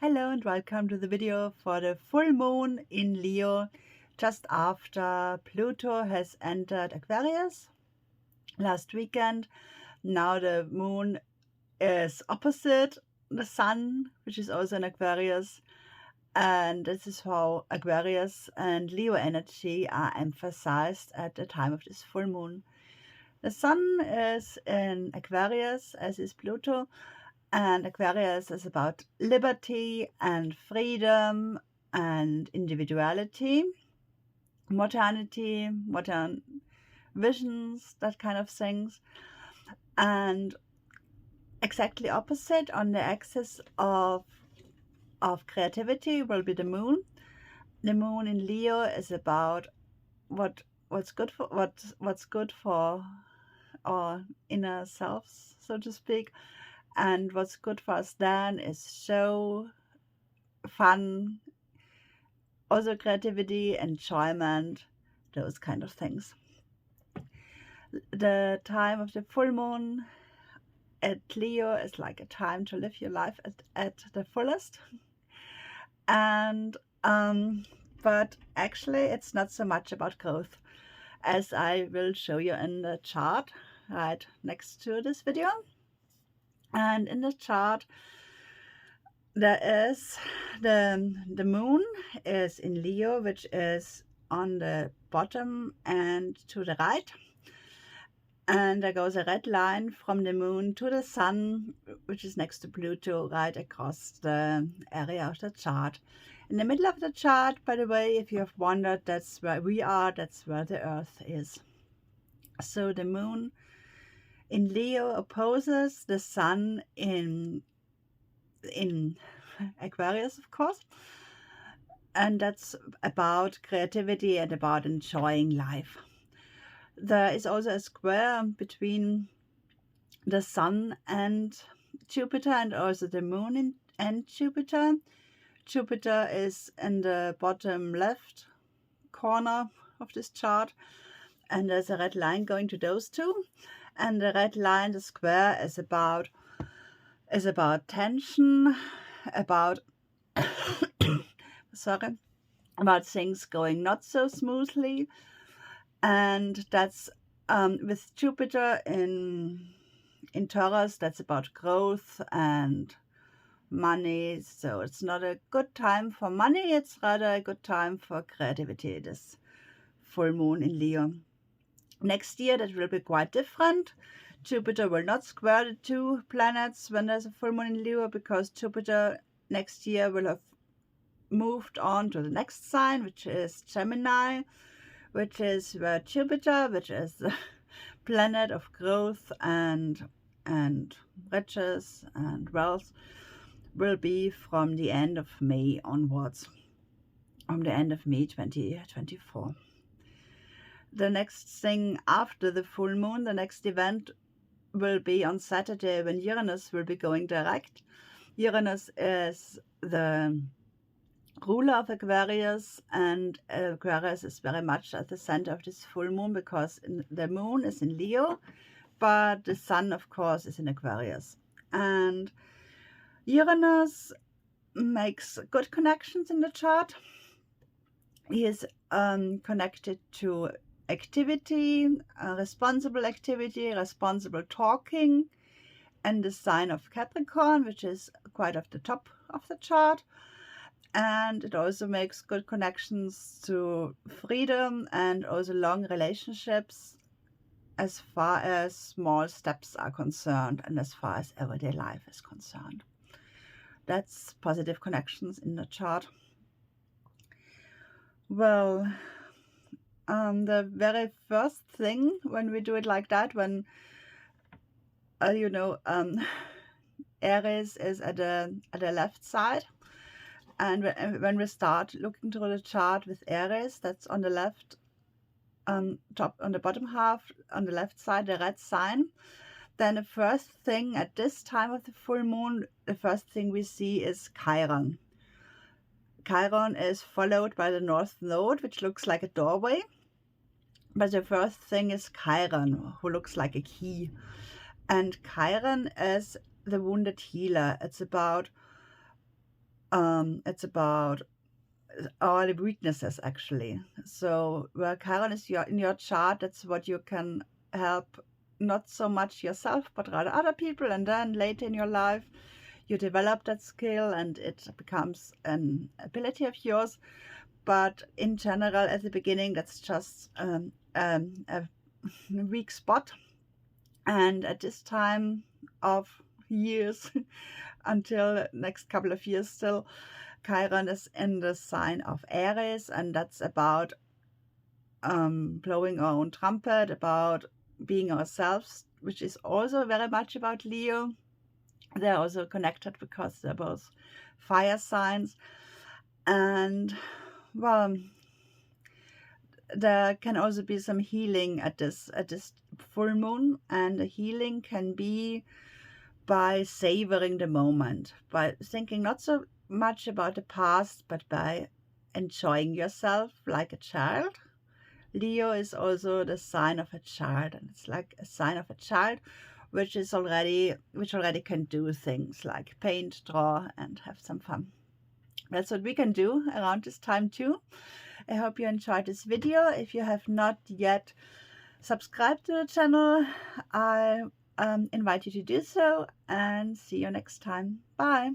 Hello and welcome to the video for the full moon in Leo just after Pluto has entered Aquarius last weekend. Now the moon is opposite the sun, which is also in Aquarius, and this is how Aquarius and Leo energy are emphasized at the time of this full moon. The sun is in Aquarius, as is Pluto, and Aquarius is about liberty and freedom and individuality, modernity, modern visions, that kind of things. And exactly opposite on the axis of creativity will be the moon. The moon in Leo is about what's good for our inner selves, so to speak. And what's good for us then is show, fun, also creativity, enjoyment, those kind of things. The time of the full moon at Leo is like a time to live your life at the fullest. And but actually it's not so much about growth, as I will show you in the chart right next to this video. And in the chart there is the moon is in Leo, which is on the bottom and to the right, and there goes a red line from the moon to the sun, which is next to Pluto, right across the area of the chart. In the middle of the chart, by the way, if you have wondered, that's where we are, that's where the Earth is. So the moon in Leo opposes the sun in Aquarius, of course, and that's about creativity and about enjoying life. There is also a square between the sun and Jupiter, and also the moon and Jupiter. Jupiter is in the bottom left corner of this chart, and there's a red line going to those two. And the red line, the square, is about tension, about sorry, about things going not so smoothly. And that's with Jupiter in Taurus, that's about growth and money. So it's not a good time for money, it's rather a good time for creativity, this full moon in Leo. Next year that will be quite different. Jupiter will not square the two planets when there's a full moon in Leo, because Jupiter next year will have moved on to the next sign, which is Gemini, which is where Jupiter, which is the planet of growth and riches and wealth, will be from the end of May onwards, from the end of May 2024. The next thing after the full moon, the next event will be on Saturday, when Uranus will be going direct. Uranus is the ruler of Aquarius, and Aquarius is very much at the center of this full moon, because the moon is in Leo, but the sun, of course, is in Aquarius. And Uranus makes good connections in the chart. He is connected to activity, responsible talking, and the sign of Capricorn, which is quite at the top of the chart. And it also makes good connections to freedom and also long relationships, as far as small steps are concerned and as far as everyday life is concerned. That's positive connections in the chart. Well, the very first thing when we do it like that, when Aries is at the left side, and when we start looking through the chart with Aries, that's on the left, top, on the bottom half, on the left side, the red sign, then the first thing at this time of the full moon, the first thing we see is Chiron. Chiron is followed by the North Node, which looks like a doorway. But the first thing is Chiron, who looks like a key. And Chiron is the wounded healer. It's about It's about all the weaknesses actually. So where Chiron is in your chart, that's what you can help, not so much yourself, but rather other people. And then later in your life, you develop that skill and it becomes an ability of yours. But in general, at the beginning, that's just a weak spot. And at this time of years, until next couple of years still, Chiron is in the sign of Aries, and that's about blowing our own trumpet, about being ourselves, which is also very much about Leo. They're also connected because they're both fire signs. And well, there can also be some healing at this full moon, and the healing can be by savoring the moment, by thinking not so much about the past, but by enjoying yourself like a child. Leo is also the sign of a child, and it's like a sign of a child which already can do things like paint, draw, and have some fun. That's what we can do around this time too. I hope you enjoyed this video. If you have not yet subscribed to the channel, I invite you to do so, and see you next time. Bye.